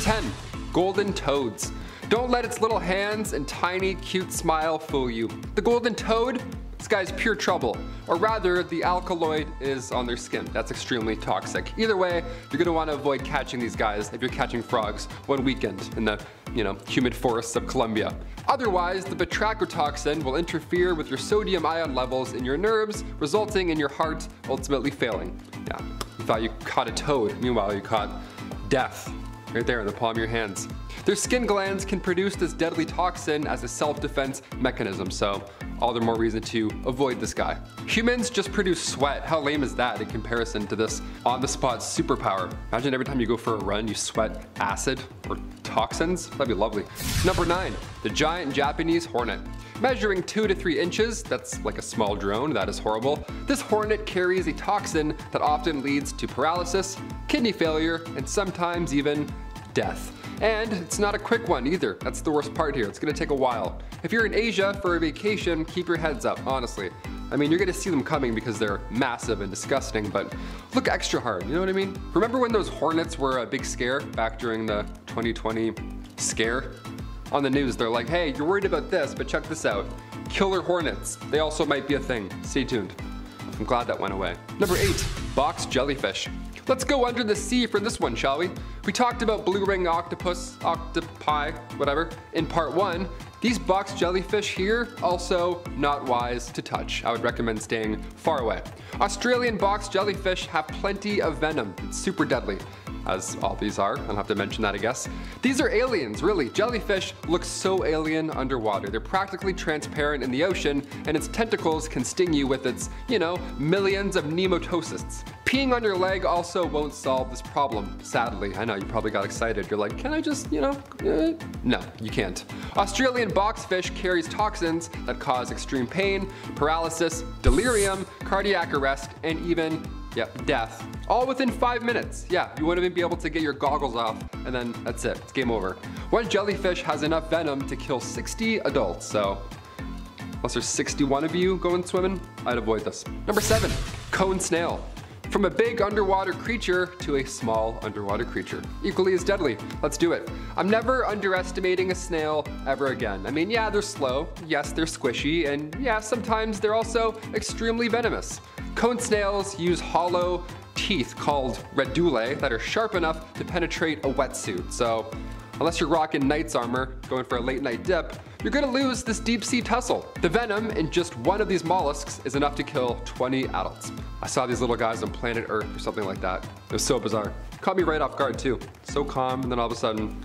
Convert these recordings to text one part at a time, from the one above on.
10. Golden toads. Don't let its little hands and tiny, cute smile fool you. The golden toad, this guy's pure trouble. Or rather, the alkaloid is on their skin. That's extremely toxic. Either way, you're gonna wanna avoid catching these guys if you're catching frogs one weekend in the, humid forests of Colombia. Otherwise, the batrachotoxin will interfere with your sodium ion levels in your nerves, resulting in your heart ultimately failing. Yeah, you thought you caught a toad. Meanwhile, you caught death right there in the palm of your hands. Their skin glands can produce this deadly toxin as a self-defense mechanism, so all the more reason to avoid this guy. Humans just produce sweat. How lame is that in comparison to this on-the-spot superpower? Imagine every time you go for a run, you sweat acid or toxins. That'd be lovely. Number 9, the giant Japanese hornet. Measuring 2 to 3 inches, that's like a small drone, that is horrible. This hornet carries a toxin that often leads to paralysis, kidney failure, and sometimes even death. And it's not a quick one either. That's the worst part here. It's gonna take a while. If you're in Asia for a vacation, keep your heads up, honestly. I mean, you're gonna see them coming because they're massive and disgusting, but look extra hard, you know what I mean? Remember when those hornets were a big scare back during the 2020 scare? On the news, they're like, hey, you're worried about this, but check this out. Killer hornets. They also might be a thing. Stay tuned. I'm glad that went away. Number 8, box jellyfish. Let's go under the sea for this one, shall we? We talked about blue ring octopus, octopi, whatever, in part 1. These box jellyfish here, also not wise to touch. I would recommend staying far away. Australian box jellyfish have plenty of venom. It's super deadly, as all these are. I don't have to mention that, I guess. These are aliens, really. Jellyfish look so alien underwater. They're practically transparent in the ocean, and its tentacles can sting you with its, millions of nematocysts. Peeing on your leg also won't solve this problem, sadly. I know, you probably got excited. You're like, can I just, No, you can't. Australian boxfish carries toxins that cause extreme pain, paralysis, delirium, cardiac arrest, and even, death. All within 5 minutes. Yeah, you wouldn't even be able to get your goggles off, and then that's it. It's game over. One jellyfish has enough venom to kill 60 adults, so unless there's 61 of you going swimming, I'd avoid this. Number 7, cone snail. From a big underwater creature to a small underwater creature. Equally as deadly. Let's do it. I'm never underestimating a snail ever again. I mean, yeah, they're slow. Yes, they're squishy. And yeah, sometimes they're also extremely venomous. Cone snails use hollow teeth called radulae that are sharp enough to penetrate a wetsuit. So unless you're rocking knight's armor, going for a late night dip, you're gonna lose this deep sea tussle. The venom in just one of these mollusks is enough to kill 20 adults. I saw these little guys on planet Earth or something like that. It was so bizarre. Caught me right off guard too. So calm, and then all of a sudden.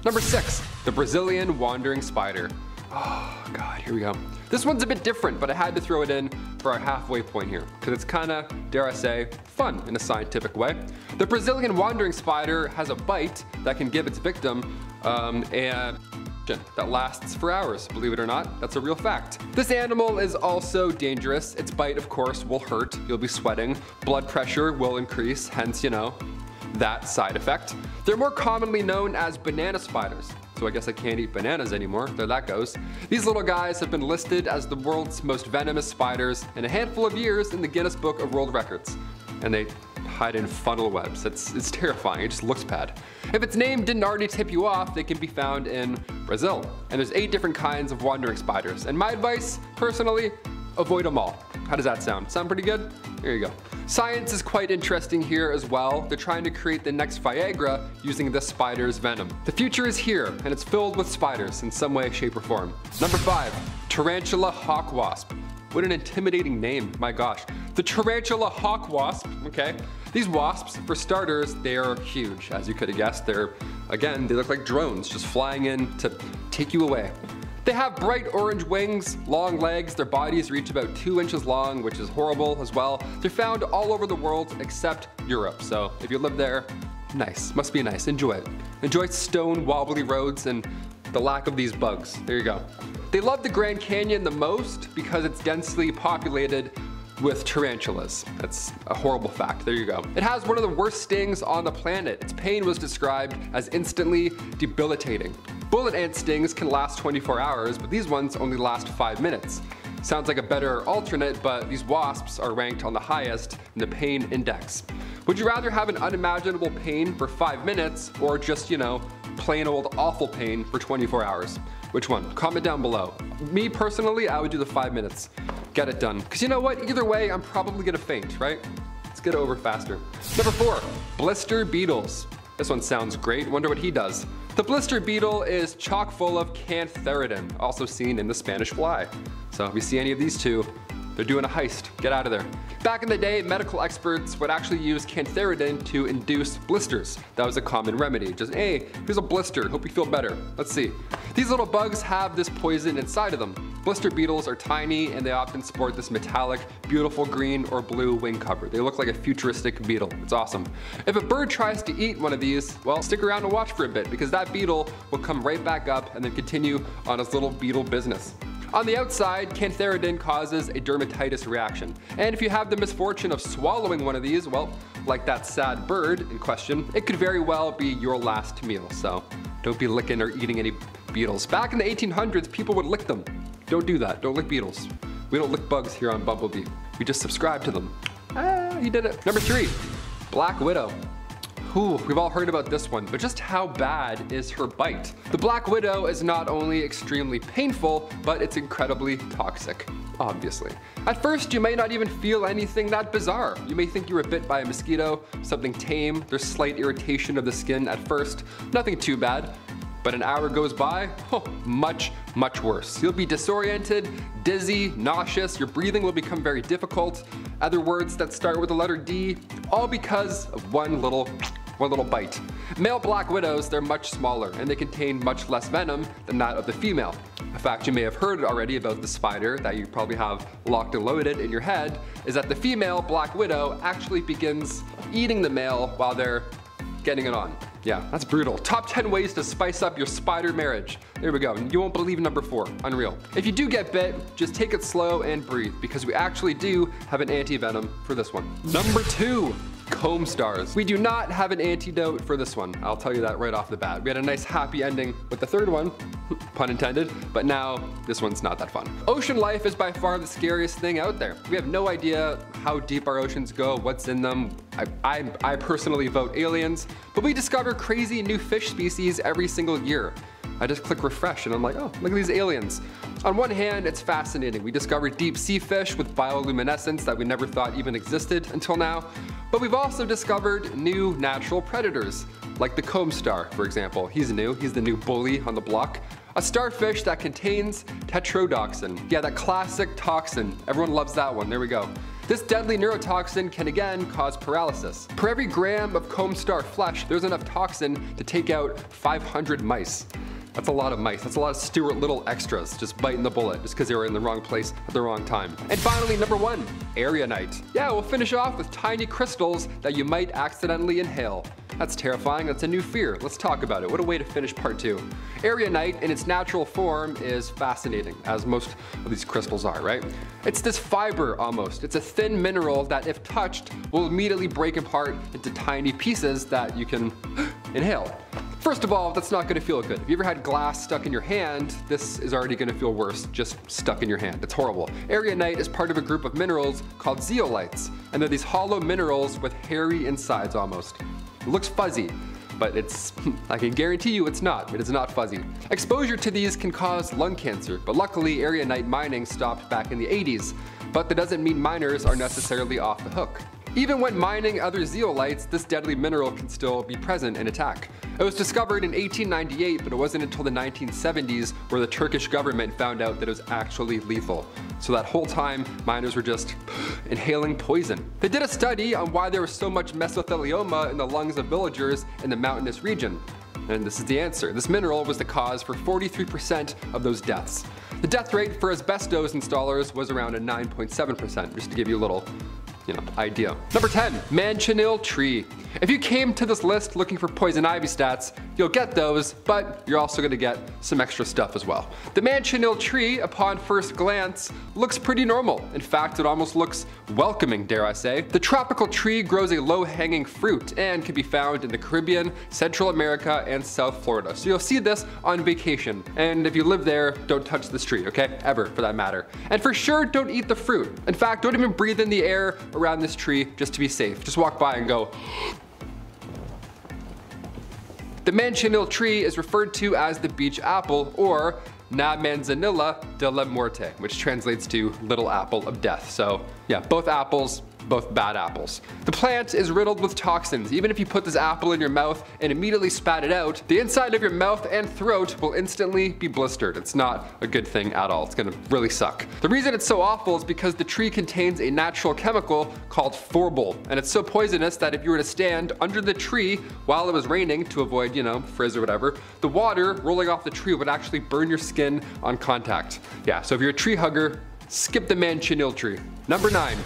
Number 6, the Brazilian wandering spider. Oh God, here we go. This one's a bit different, but I had to throw it in for our halfway point here, because it's kinda, dare I say, fun in a scientific way. The Brazilian wandering spider has a bite that can give its victim that lasts for hours. Believe it or not, that's a real fact. This animal is also dangerous. Its bite, of course, will hurt. You'll be sweating. Blood pressure will increase, hence, that side effect. They're more commonly known as banana spiders. So I guess I can't eat bananas anymore. There that goes. These little guys have been listed as the world's most venomous spiders in a handful of years in the Guinness Book of World Records. And they hide in funnel webs. It's terrifying. It just looks bad. If its name didn't already tip you off, they can be found in Brazil. And there's 8 different kinds of wandering spiders. And my advice, personally, avoid them all. How does that sound? Sound pretty good? There you go. Science is quite interesting here as well. They're trying to create the next Viagra using this spider's venom. The future is here, and it's filled with spiders in some way, shape, or form. Number 5, Tarantula hawk wasp. What an intimidating name, my gosh. The Tarantula hawk wasp, okay? These wasps, for starters, they are huge, as you could have guessed. Again, they look like drones just flying in to take you away. They have bright orange wings, long legs, their bodies reach about 2 inches long, which is horrible as well. They're found all over the world except Europe, so if you live there, nice, must be nice, enjoy it. Enjoy stone wobbly roads and the lack of these bugs, there you go. They love the Grand Canyon the most because it's densely populated with tarantulas. That's a horrible fact, there you go. It has one of the worst stings on the planet. Its pain was described as instantly debilitating. Bullet ant stings can last 24 hours, but these ones only last 5 minutes. Sounds like a better alternate, but these wasps are ranked on the highest in the pain index. Would you rather have an unimaginable pain for 5 minutes or just, plain old awful pain for 24 hours? Which one? Comment down below. Me personally, I would do the 5 minutes. Get it done. Because you know what? Either way, I'm probably gonna faint, right? Let's get it over faster. Number 4, blister beetles. This one sounds great. Wonder what he does. The blister beetle is chock full of cantharidin, also seen in the Spanish fly. So if you see any of these two, they're doing a heist. Get out of there. Back in the day, medical experts would actually use cantharidin to induce blisters. That was a common remedy. Just, hey, here's a blister. Hope you feel better. Let's see. These little bugs have this poison inside of them. Blister beetles are tiny and they often sport this metallic, beautiful green or blue wing cover. They look like a futuristic beetle. It's awesome. If a bird tries to eat one of these, well, stick around and watch for a bit because that beetle will come right back up and then continue on its little beetle business. On the outside, cantharidin causes a dermatitis reaction. And if you have the misfortune of swallowing one of these, well, like that sad bird in question, it could very well be your last meal. So don't be licking or eating any beetles. Back in the 1800s, people would lick them. Don't do that. Don't lick beetles. We don't lick bugs here on Bumblebee. We just subscribe to them. Ah, he did it. Number 3, black widow. Ooh, we've all heard about this one, but just how bad is her bite? The black widow is not only extremely painful, but it's incredibly toxic, obviously. At first, you may not even feel anything that bizarre. You may think you were bit by a mosquito, something tame. There's slight irritation of the skin at first, nothing too bad. But an hour goes by, much, much worse. You'll be disoriented, dizzy, nauseous, your breathing will become very difficult. Other words that start with the letter D, all because of one little bite. Male black widows, they're much smaller and they contain much less venom than that of the female. A fact you may have heard already about the spider that you probably have locked and loaded in your head is that the female black widow actually begins eating the male while they're getting it on. Yeah, that's brutal. Top 10 ways to spice up your spider marriage. There we go. You won't believe number 4. Unreal. If you do get bit, just take it slow and breathe because we actually do have an anti-venom for this one. Number 2. Comb stars. We do not have an antidote for this one. I'll tell you that right off the bat. We had a nice happy ending with the third one, pun intended, but now this one's not that fun. Ocean life is by far the scariest thing out there. We have no idea how deep our oceans go, what's in them. I personally vote aliens, but we discover crazy new fish species every single year. I just click refresh and I'm like, oh, look at these aliens. On one hand, it's fascinating. We discover deep sea fish with bioluminescence that we never thought even existed until now. But we've also discovered new natural predators, like the comb star, for example. He's new, he's the new bully on the block. A starfish that contains tetrodotoxin. Yeah, that classic toxin. Everyone loves that one, there we go. This deadly neurotoxin can again cause paralysis. Per every gram of comb star flesh, there's enough toxin to take out 500 mice. That's a lot of mice. That's a lot of Stuart Little extras just biting the bullet just because they were in the wrong place at the wrong time. And finally, number 1, Aerionite. Yeah, we'll finish off with tiny crystals that you might accidentally inhale. That's terrifying. That's a new fear. Let's talk about it. What a way to finish part 2. Aerionite in its natural form is fascinating, as most of these crystals are, right? It's this fiber almost. It's a thin mineral that if touched will immediately break apart into tiny pieces that you can inhale. First of all, that's not going to feel good. If you ever had glass stuck in your hand, this is already going to feel worse, just stuck in your hand. It's horrible. Aerionite is part of a group of minerals called zeolites, and they're these hollow minerals with hairy insides almost. It looks fuzzy, but it's, I can guarantee you it's not. It is not fuzzy. Exposure to these can cause lung cancer, but luckily Aerionite mining stopped back in the 80s. But that doesn't mean miners are necessarily off the hook. Even when mining other zeolites, this deadly mineral can still be present and attack. It was discovered in 1898, but it wasn't until the 1970s where the Turkish government found out that it was actually lethal. So that whole time, miners were just inhaling poison. They did a study on why there was so much mesothelioma in the lungs of villagers in the mountainous region. And this is the answer. This mineral was the cause for 43% of those deaths. The death rate for asbestos installers was around a 9.7%, just to give you a little idea. Number 10, Manchineel tree. If you came to this list looking for poison ivy stats, You'll get those, but you're also gonna get some extra stuff as well. The manchineel tree, upon first glance, looks pretty normal. In fact, it almost looks welcoming, dare I say. The tropical tree grows a low-hanging fruit and can be found in the Caribbean, Central America, and South Florida. So you'll see this on vacation. And if you live there, don't touch this tree, okay? Ever, for that matter. And for sure, don't eat the fruit. In fact, don't even breathe in the air around this tree just to be safe. Just walk by and go. The manchineel tree is referred to as the beach apple, or Na Manzanilla de la Muerte, which translates to little apple of death. So yeah, both apples, both bad apples. The plant is riddled with toxins. Even if you put this apple in your mouth and immediately spat it out, the inside of your mouth and throat will instantly be blistered. It's not a good thing at all. It's gonna really suck. The reason it's so awful is because the tree contains a natural chemical called phorbol, and it's so poisonous that if you were to stand under the tree while it was raining to avoid, frizz or whatever, the water rolling off the tree would actually burn your skin on contact. Yeah, so if you're a tree hugger, skip the manchineel tree. Number 9.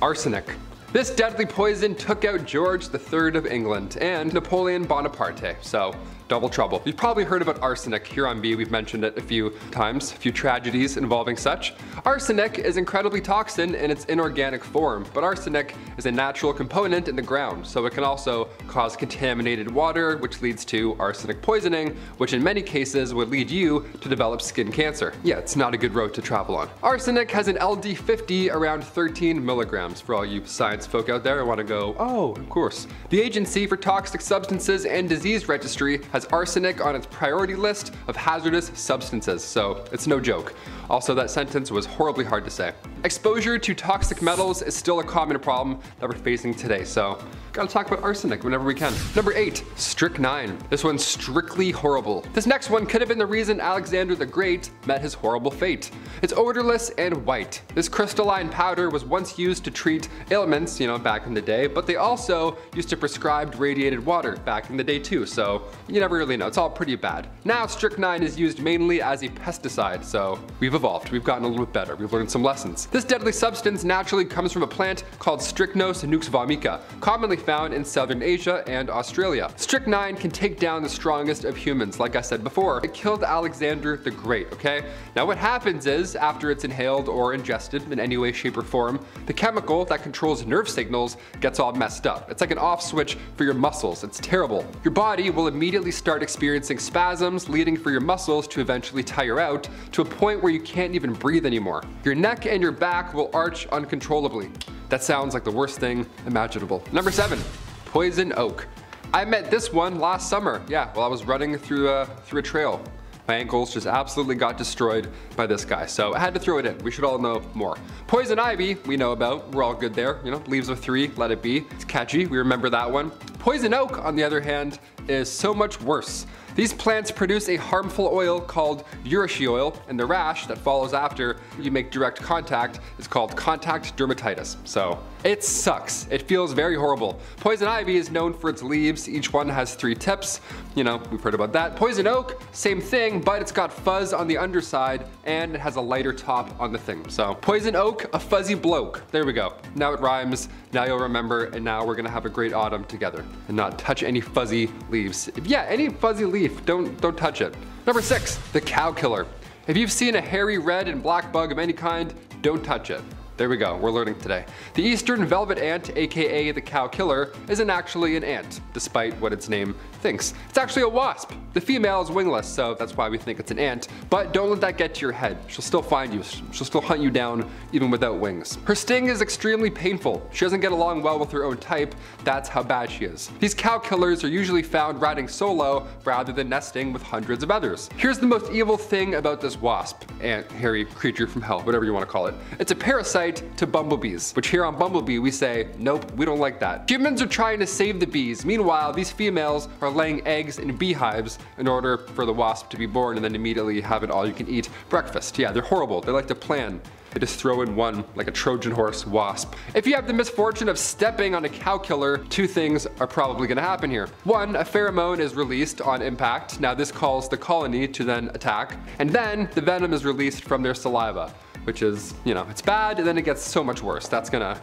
Arsenic. This deadly poison took out George III of England and Napoleon Bonaparte, so double trouble. You've probably heard about arsenic here on B. We've mentioned it a few times, a few tragedies involving such. Arsenic is incredibly toxic in its inorganic form, but arsenic is a natural component in the ground, so it can also cause contaminated water, which leads to arsenic poisoning, which in many cases would lead you to develop skin cancer. Yeah, it's not a good road to travel on. Arsenic has an LD50 around 13 milligrams. For all you science folk out there, I want to go, oh, of course. The Agency for Toxic Substances and Disease Registry has arsenic on its priority list of hazardous substances, so it's no joke. Also, that sentence was horribly hard to say. Exposure to toxic metals is still a common problem that we're facing today, so gotta talk about arsenic whenever we can. Number 8, strychnine. This one's strictly horrible. This next one could have been the reason Alexander the Great met his horrible fate. It's odorless and white. This crystalline powder was once used to treat ailments, back in the day, but they also used to prescribe radiated water back in the day too, so you never really know. It's all pretty bad. Now strychnine is used mainly as a pesticide, so we've evolved. We've gotten a little bit better. We've learned some lessons. This deadly substance naturally comes from a plant called Strychnos nux vomica, commonly found in southern Asia and Australia. Strychnine can take down the strongest of humans, like I said before. It killed Alexander the Great, okay? Now what happens is, after it's inhaled or ingested in any way, shape, or form, the chemical that controls nerve signals gets all messed up. It's like an off switch for your muscles. It's terrible. Your body will immediately start experiencing spasms, leading for your muscles to eventually tire out to a point where you can't even breathe anymore. Your neck and your back will arch uncontrollably. That sounds like the worst thing imaginable. Number 7, poison oak. I met this one last summer. Yeah, while I was running through a trail. My ankles just absolutely got destroyed by this guy, so I had to throw it in. We should all know more. Poison ivy, we know about. We're all good there. Leaves of 3, let it be. It's catchy, we remember that one. Poison oak, on the other hand, is so much worse. These plants produce a harmful oil called urushiol oil, and the rash that follows after you make direct contact is called contact dermatitis. So it sucks. It feels very horrible. Poison ivy is known for its leaves. Each one has 3 tips. We've heard about that. Poison oak, same thing, but it's got fuzz on the underside and it has a lighter top on the thing. So poison oak, a fuzzy bloke. There we go. Now it rhymes. Now you'll remember, and now we're gonna have a great autumn together and not touch any fuzzy leaves. Any fuzzy leaf, don't touch it. Number 6, the cow killer. If you've seen a hairy red and black bug of any kind, don't touch it. There we go, we're learning today. The eastern velvet ant, aka the cow killer, isn't actually an ant, despite what its name thinks. It's actually a wasp. The female is wingless, so that's why we think it's an ant, but don't let that get to your head. She'll still find you. She'll still hunt you down even without wings. Her sting is extremely painful. She doesn't get along well with her own type. That's how bad she is. These cow killers are usually found riding solo rather than nesting with hundreds of others. Here's the most evil thing about this wasp, ant, hairy creature from hell, whatever you want to call it. It's a parasite to bumblebees, which here on Bumblebee we say, nope, we don't like that. Humans are trying to save the bees. Meanwhile, these females are laying eggs in beehives in order for the wasp to be born and then immediately have an all-you-can-eat breakfast. Yeah, they're horrible. They like to plan. They just throw in one, like a Trojan horse wasp. If you have the misfortune of stepping on a cow killer, 2 things are probably gonna happen here. 1, a pheromone is released on impact. Now this calls the colony to then attack. And then the venom is released from their saliva, which is, it's bad, and then it gets so much worse. That's gonna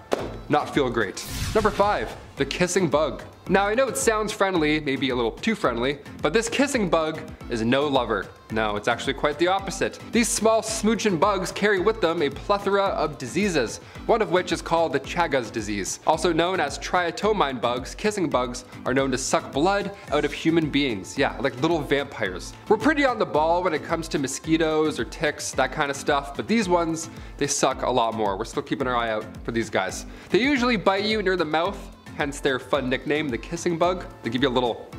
not feel great. Number 5, the kissing bug. Now I know it sounds friendly, maybe a little too friendly, but this kissing bug is no lover. No, it's actually quite the opposite. These small smoochin' bugs carry with them a plethora of diseases, one of which is called the Chagas disease. Also known as triatomine bugs, kissing bugs are known to suck blood out of human beings. Yeah, like little vampires. We're pretty on the ball when it comes to mosquitoes or ticks, that kind of stuff, but these ones, they suck a lot more. We're still keeping our eye out for these guys. They usually bite you near the mouth, hence their fun nickname, the kissing bug. They give you a little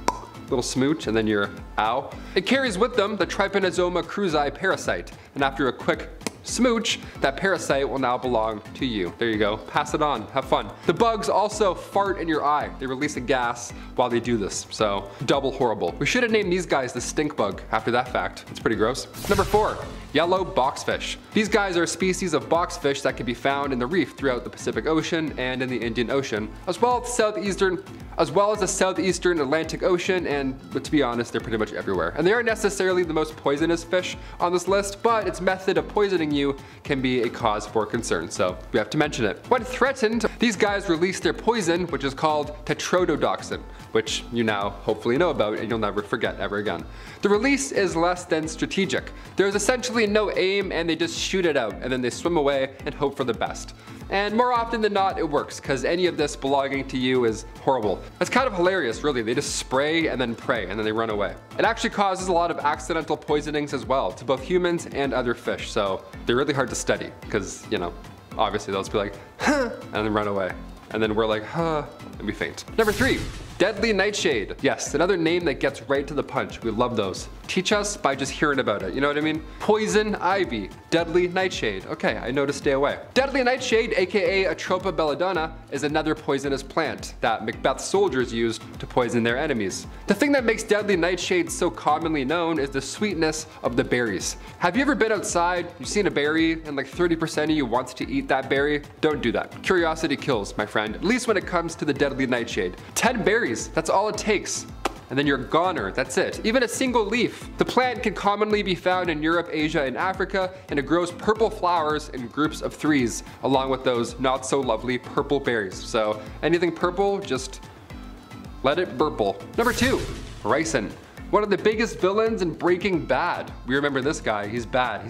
smooch and then you're ow. It carries with them the Trypanosoma cruzi parasite, and after a quick smooch, that parasite will now belong to you. There you go, pass it on, have fun. The bugs also fart in your eye. They release a gas while they do this, so double horrible. We should have named these guys the stink bug after that fact. It's pretty gross. Number 4, yellow boxfish. These guys are a species of boxfish that can be found in the reef throughout the Pacific Ocean and in the Indian Ocean, as well as the southeastern Atlantic Ocean, and to be honest, they're pretty much everywhere. And they aren't necessarily the most poisonous fish on this list, but its method of poisoning you can be a cause for concern, so we have to mention it. When threatened, these guys release their poison, which is called tetrodotoxin, which you now hopefully know about and you'll never forget ever again. The release is less than strategic. There's essentially no aim and they just shoot it out and then they swim away and hope for the best. And more often than not, it works, because any of this belonging to you is horrible. It's kind of hilarious, really. They just spray and then pray, and then they run away. It actually causes a lot of accidental poisonings as well, to both humans and other fish, so they're really hard to study, because, you know, obviously they'll just be like, huh, and then run away. And then we're like, huh, and we faint. Number 3, deadly nightshade. Yes, another name that gets right to the punch. We love those. Teach us by just hearing about it, you know what I mean? Poison ivy, deadly nightshade. Okay, I know to stay away. Deadly nightshade, aka Atropa belladonna, is another poisonous plant that Macbeth's soldiers used to poison their enemies. The thing that makes deadly nightshade so commonly known is the sweetness of the berries. Have you ever been outside, you've seen a berry, and like 30% of you wants to eat that berry? Don't do that. Curiosity kills, my friend, at least when it comes to the deadly nightshade. 10 berries, that's all it takes. And then you're a goner, that's it. Even a single leaf. The plant can commonly be found in Europe, Asia, and Africa, and it grows purple flowers in groups of 3s, along with those not so lovely purple berries. So anything purple, just let it burple. Number 2, ricin. One of the biggest villains in Breaking Bad. We remember this guy, he's bad.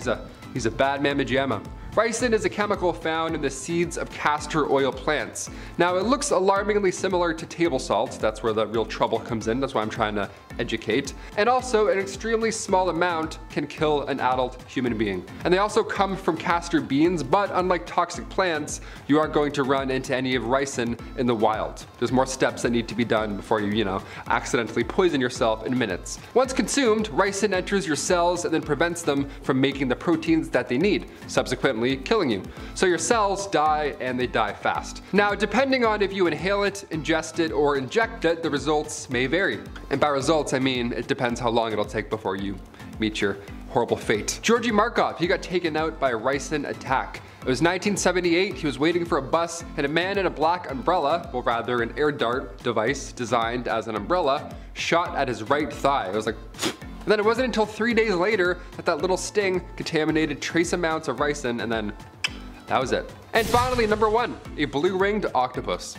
He's a bad mamma jamma. Ricin is a chemical found in the seeds of castor oil plants. Now it looks alarmingly similar to table salt, that's where the real trouble comes in, that's why I'm trying to educate. And also an extremely small amount can kill an adult human being. And they also come from castor beans, but unlike toxic plants, you aren't going to run into any of ricin in the wild. There's more steps that need to be done before you accidentally poison yourself in minutes. Once consumed, ricin enters your cells and then prevents them from making the proteins that they need, subsequently killing you. So your cells die and they die fast. Now, depending on if you inhale it, ingest it, or inject it, the results may vary. And by results, I mean it depends how long it'll take before you meet your horrible fate. Georgy Markov, he got taken out by a ricin attack. It was 1978, he was waiting for a bus, and a man in a black umbrella, well rather an air dart device designed as an umbrella, shot at his right thigh. It was like, and then it wasn't until 3 days later that little sting contaminated trace amounts of ricin, and then that was it. And finally, number 1, a blue-ringed octopus.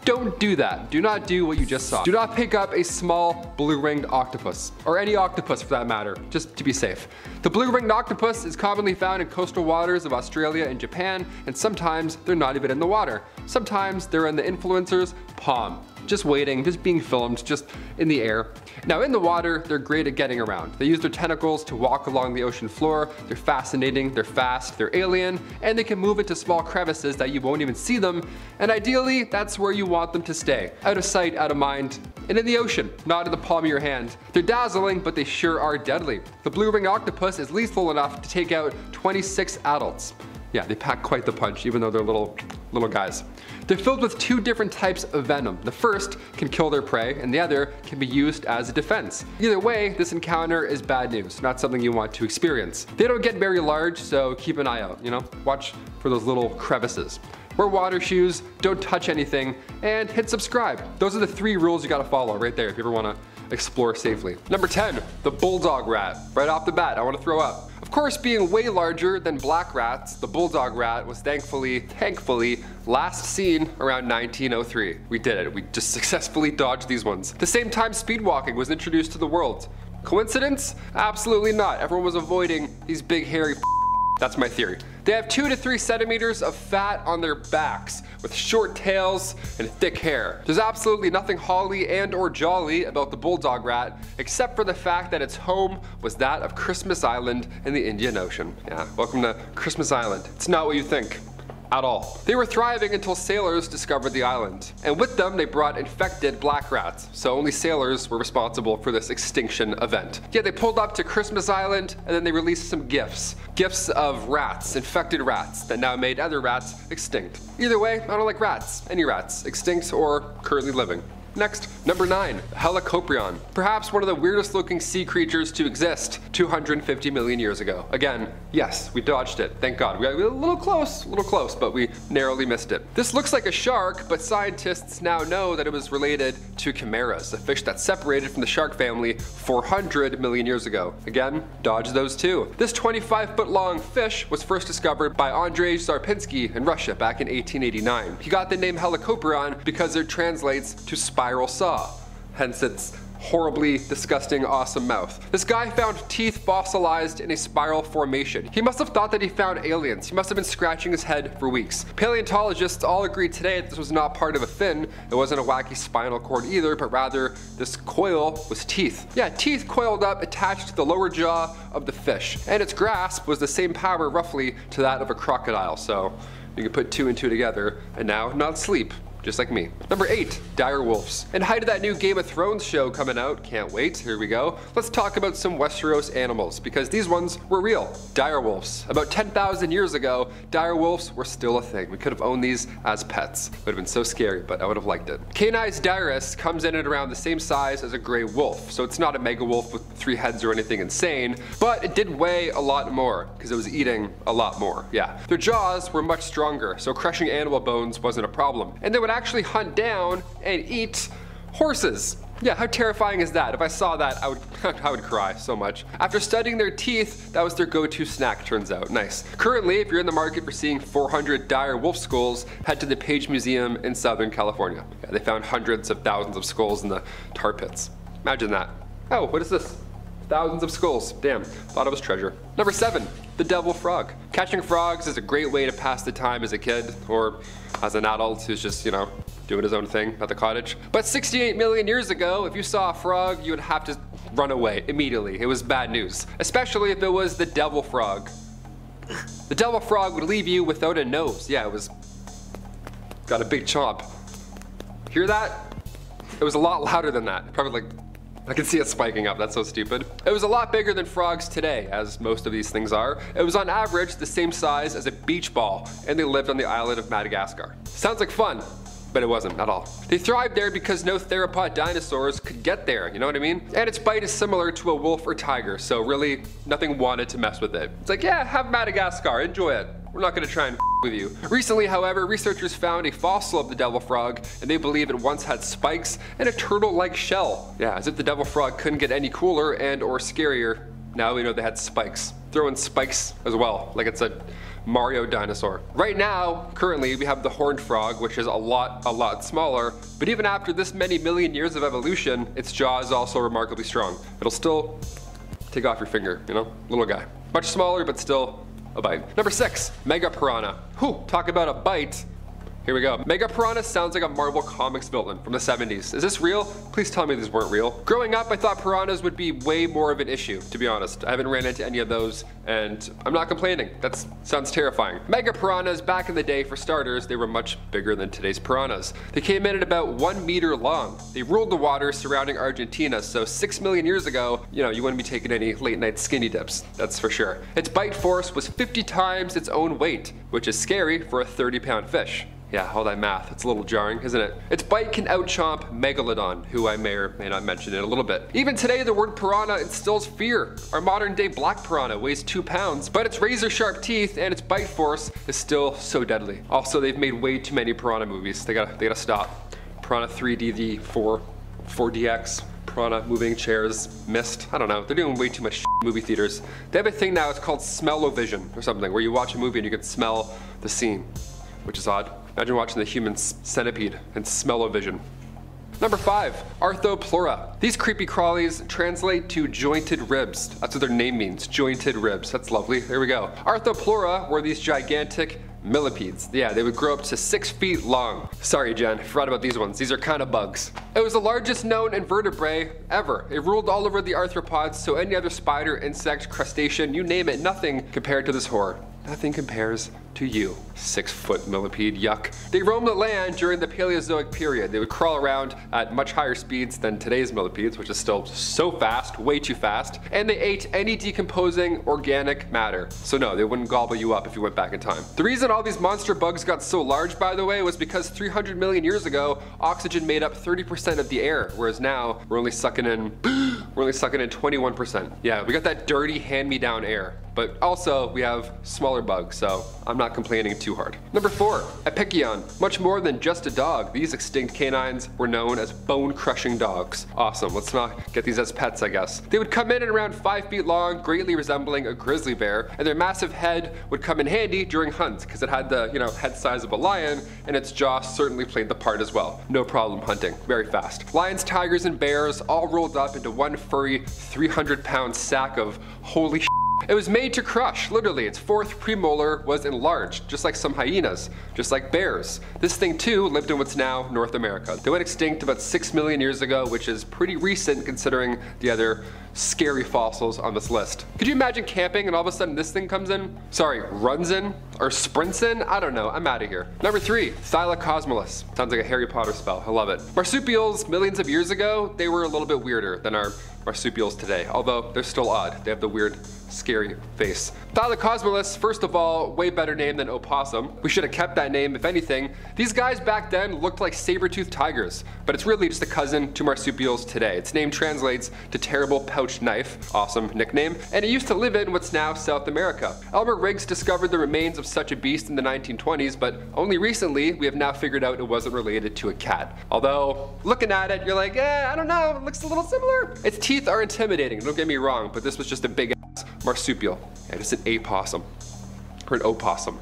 Don't do that. Do not do what you just saw. Do not pick up a small blue-ringed octopus, or any octopus for that matter, just to be safe. The blue-ringed octopus is commonly found in coastal waters of Australia and Japan, and sometimes they're not even in the water. Sometimes they're in the influencer's palm. Just waiting, just being filmed, just in the air. Now in the water, they're great at getting around. They use their tentacles to walk along the ocean floor. They're fascinating, they're fast, they're alien, and they can move into small crevices that you won't even see them. And ideally, that's where you want them to stay. Out of sight, out of mind, and in the ocean, not in the palm of your hand. They're dazzling, but they sure are deadly. The blue-ringed octopus is lethal enough to take out 26 adults. Yeah, they pack quite the punch, even though they're little guys. They're filled with 2 different types of venom. The first can kill their prey, and the other can be used as a defense. Either way, this encounter is bad news, not something you want to experience. They don't get very large, so keep an eye out, Watch for those little crevices. Wear water shoes, don't touch anything, and hit subscribe. Those are the 3 rules you gotta follow right there if you ever wanna explore safely. Number 10, the Bulldog Rat. Right off the bat, I wanna throw up. Of Of course, being way larger than black rats, the Bulldog Rat was thankfully, last seen around 1903. We did it. We just successfully dodged these ones. The same time speedwalking was introduced to the world. Coincidence? Absolutely not. Everyone was avoiding these big hairy That's my theory. They have 2 to 3 centimeters of fat on their backs with short tails and thick hair. There's absolutely nothing holly and or jolly about the Bulldog Rat except for the fact that its home was that of Christmas Island in the Indian Ocean. Yeah, welcome to Christmas Island. It's not what you think. At all. They were thriving until sailors discovered the island. And with them, they brought infected black rats. So only sailors were responsible for this extinction event. Yeah, they pulled up to Christmas Island and then they released some gifts. Gifts of rats, infected rats, that now made other rats extinct. Either way, I don't like rats. Any rats, extinct or currently living. Next, number 9, Helicoprion. Perhaps one of the weirdest looking sea creatures to exist 250 million years ago. Again, yes, we dodged it, thank God. We got a little close, but we narrowly missed it. This looks like a shark, but scientists now know that it was related to chimeras, a fish that separated from the shark family 400 million years ago. Again, dodged those too. This 25-foot long fish was first discovered by Andrei Zarpinsky in Russia back in 1889. He got the name Helicoprion because it translates to spiral saw, hence its horribly disgusting awesome mouth. This guy found teeth fossilized in a spiral formation. He must have thought that he found aliens. He must have been scratching his head for weeks. Paleontologists all agree today that this was not part of a fin. It wasn't a wacky spinal cord either, but rather this coil was teeth. Yeah, teeth coiled up attached to the lower jaw of the fish. And its grasp was the same power roughly to that of a crocodile. So you can put 2 and 2 together and now not sleep. Just like me. Number 8, dire wolves. In height of that new Game of Thrones show coming out, can't wait, here we go. Let's talk about some Westeros animals, because these ones were real. Dire wolves. About 10,000 years ago, dire wolves were still a thing. We could have owned these as pets. Would have been so scary, but I would have liked it. Canis dirus comes in at around the same size as a gray wolf, so it's not a mega wolf with 3 heads or anything insane, but it did weigh a lot more, because it was eating a lot more, yeah. Their jaws were much stronger, so crushing animal bones wasn't a problem. And they would actually hunt down and eat horses. Yeah, how terrifying is that? If I saw that, I would cry so much. After studying their teeth, that was their go-to snack, turns out. Nice. Currently, if you're in the market for seeing 400 dire wolf skulls, head to the Page Museum in Southern California. Yeah, they found hundreds of thousands of skulls in the tar pits. Imagine that. Oh, what is this? Thousands of skulls. Damn, thought it was treasure. Number 7, the devil frog. Catching frogs is a great way to pass the time as a kid, or as an adult who's just, you know, doing his own thing at the cottage. But 68 million years ago, if you saw a frog, you would have to run away immediately. It was bad news, especially if it was the devil frog. The devil frog would leave you without a nose. Yeah, it was got a big chomp. Hear that? It was a lot louder than that. Probably like, I can see it spiking up, that's so stupid. It was a lot bigger than frogs today, as most of these things are. It was on average the same size as a beach ball, and they lived on the island of Madagascar. Sounds like fun, but it wasn't at all. They thrived there because no theropod dinosaurs could get there, you know what I mean? And its bite is similar to a wolf or tiger, so really nothing wanted to mess with it. It's like, yeah, have Madagascar, enjoy it. We're not gonna try and with you. Recently, however, researchers found a fossil of the devil frog, and they believe it once had spikes and a turtle-like shell. Yeah, as if the devil frog couldn't get any cooler and or scarier. Now we know they had spikes. Throw in spikes as well, like it's a Mario dinosaur. Right now, currently, we have the horned frog, which is a lot smaller, but even after this many million years of evolution, its jaw is also remarkably strong. It'll still take off your finger, you know? Little guy. Much smaller, but still a bite. Number 6, Mega Piranha. Whew, talk about a bite. Here we go. Mega Piranha sounds like a Marvel Comics villain from the 70s. Is this real? Please tell me these weren't real. Growing up, I thought piranhas would be way more of an issue, to be honest. I haven't ran into any of those, and I'm not complaining. That sounds terrifying. Mega Piranhas, back in the day, for starters, they were much bigger than today's piranhas. They came in at about 1 meter long. They ruled the waters surrounding Argentina, so 6 million years ago, you know, you wouldn't be taking any late night skinny dips, that's for sure. Its bite force was 50 times its own weight, which is scary for a 30-pound fish. Yeah, all that math, it's a little jarring, isn't it? Its bite can out-chomp Megalodon, who I may or may not mention in a little bit. Even today, the word piranha instills fear. Our modern day black piranha weighs 2 pounds, but its razor-sharp teeth and its bite force is still so deadly. Also, they've made way too many piranha movies. They gotta stop. Piranha 3D, 4DX, Piranha, moving chairs, mist. I don't know. They're doing way too much movie theaters. They have a thing now, it's called smell-o-vision or something, where you watch a movie and you can smell the scene, which is odd. Imagine watching the human centipede and smell-o-vision. Number 5, Arthropleura. These creepy crawlies translate to jointed ribs. That's what their name means, jointed ribs. That's lovely, there we go. Arthropleura were these gigantic millipedes. Yeah, they would grow up to 6 feet long. Sorry, Jen, I forgot about these ones. These are kind of bugs. It was the largest known invertebrate ever. It ruled all over the arthropods, so any other spider, insect, crustacean, you name it, nothing compared to this horror. Nothing compares to you. 6-foot millipede, yuck. They roamed the land during the Paleozoic period. They would crawl around at much higher speeds than today's millipedes, which is still so fast, way too fast. And they ate any decomposing organic matter. So no, they wouldn't gobble you up if you went back in time. The reason all these monster bugs got so large, by the way, was because 300 million years ago, oxygen made up 30% of the air, whereas now we're only sucking in 21%. Yeah, we got that dirty hand-me-down air. But also, we have smaller bugs, so I'm not complaining too hard. Number 4, Epicyon. Much more than just a dog, these extinct canines were known as bone-crushing dogs. Awesome, let's not get these as pets, I guess. They would come in at around 5 feet long, greatly resembling a grizzly bear, and their massive head would come in handy during hunts, because it had the, head size of a lion, and its jaw certainly played the part as well. No problem hunting, very fast. Lions, tigers, and bears all rolled up into one furry 300-pound sack of holy shit. It was made to crush, literally. Its 4th premolar was enlarged, just like some hyenas, just like bears. This thing too lived in what's now North America. They went extinct about 6 million years ago, which is pretty recent considering the other scary fossils on this list. Could you imagine camping and all of a sudden this thing comes in? Sorry, runs in? Or sprints in? I don't know, I'm out of here. Number 3, Thylacosmolus. Sounds like a Harry Potter spell, I love it. Marsupials, millions of years ago, they were a little bit weirder than our marsupials today, although they're still odd. They have the weird, scary face. Thylacosmolus, first of all, way better name than opossum. We should have kept that name, if anything. These guys back then looked like saber-toothed tigers, but it's really just a cousin to marsupials today. Its name translates to terrible pouched knife, awesome nickname, and it used to live in what's now South America. Elmer Riggs discovered the remains of such a beast in the 1920s, but only recently we have now figured out it wasn't related to a cat. Although, looking at it, you're like, I don't know, it looks a little similar. Its teeth are intimidating, don't get me wrong, but this was just a big ass marsupial. And it's an apossum, or an opossum,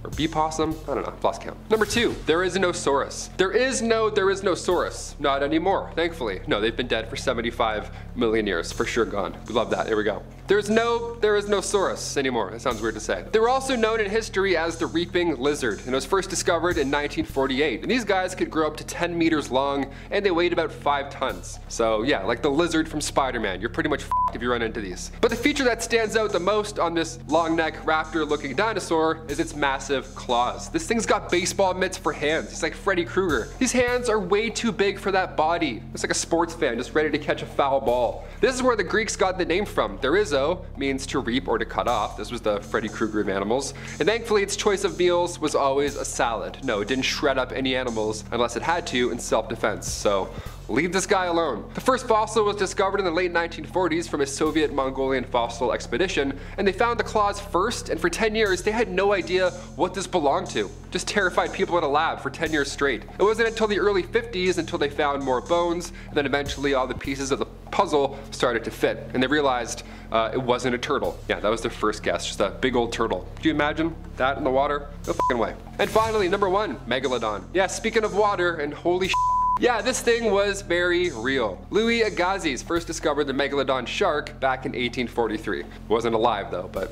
or bee-possum, I don't know, I've lost count. Number 2, Therizanosaurus. There is no Saurus, not anymore, thankfully. No, they've been dead for 75 million years, for sure gone. We love that, here we go. There is no Saurus anymore. That sounds weird to say. They were also known in history as the reaping lizard, and it was first discovered in 1948. And these guys could grow up to 10 meters long, and they weighed about 5 tons. So yeah, like the lizard from Spider-Man, you're pretty much f***ed if you run into these. But the feature that stands out the most on this long neck raptor-looking dinosaur is its massive claws. This thing's got baseball mitts for hands. It's like Freddy Krueger. These hands are way too big for that body. It's like a sports fan just ready to catch a foul ball. This is where the Greeks got the name from. Therizo means to reap or to cut off. This was the Freddy Krueger of animals. And thankfully its choice of meals was always a salad. No, it didn't shred up any animals unless it had to in self-defense. So leave this guy alone. The first fossil was discovered in the late 1940s from a Soviet Mongolian fossil expedition, and they found the claws first, and for 10 years they had no idea what this belonged to. Just terrified people in a lab for 10 years straight. It wasn't until the early 50s until they found more bones, and then eventually all the pieces of the puzzle started to fit, and they realized it wasn't a turtle. Yeah, that was their first guess, just a big old turtle. Could you imagine that in the water? No fucking way. And finally, number 1, Megalodon. Yeah, speaking of water, and holy shit, yeah, this thing was very real. Louis Agassiz first discovered the Megalodon Shark back in 1843. Wasn't alive though, but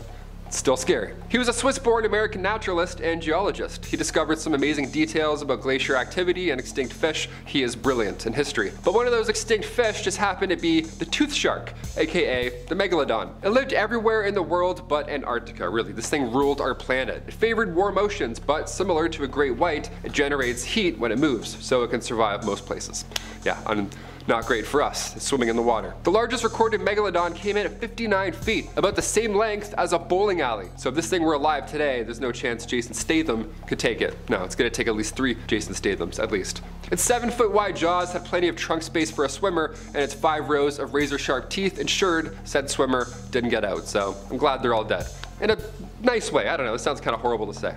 still scary. He was a Swiss-born American naturalist and geologist. He discovered some amazing details about glacier activity and extinct fish. He is brilliant in history. But one of those extinct fish just happened to be the tooth shark, aka the Megalodon. It lived everywhere in the world but Antarctica, really. This thing ruled our planet. It favored warm oceans, but similar to a great white, it generates heat when it moves, so it can survive most places. Yeah, not great for us, it's swimming in the water. The largest recorded Megalodon came in at 59 feet, about the same length as a bowling alley. So if this thing were alive today, there's no chance Jason Statham could take it. No, it's gonna take at least 3 Jason Stathams, at least. Its 7-foot wide jaws had plenty of trunk space for a swimmer, and its 5 rows of razor-sharp teeth ensured said swimmer didn't get out. So I'm glad they're all dead. In a nice way, I don't know, it sounds kind of horrible to say.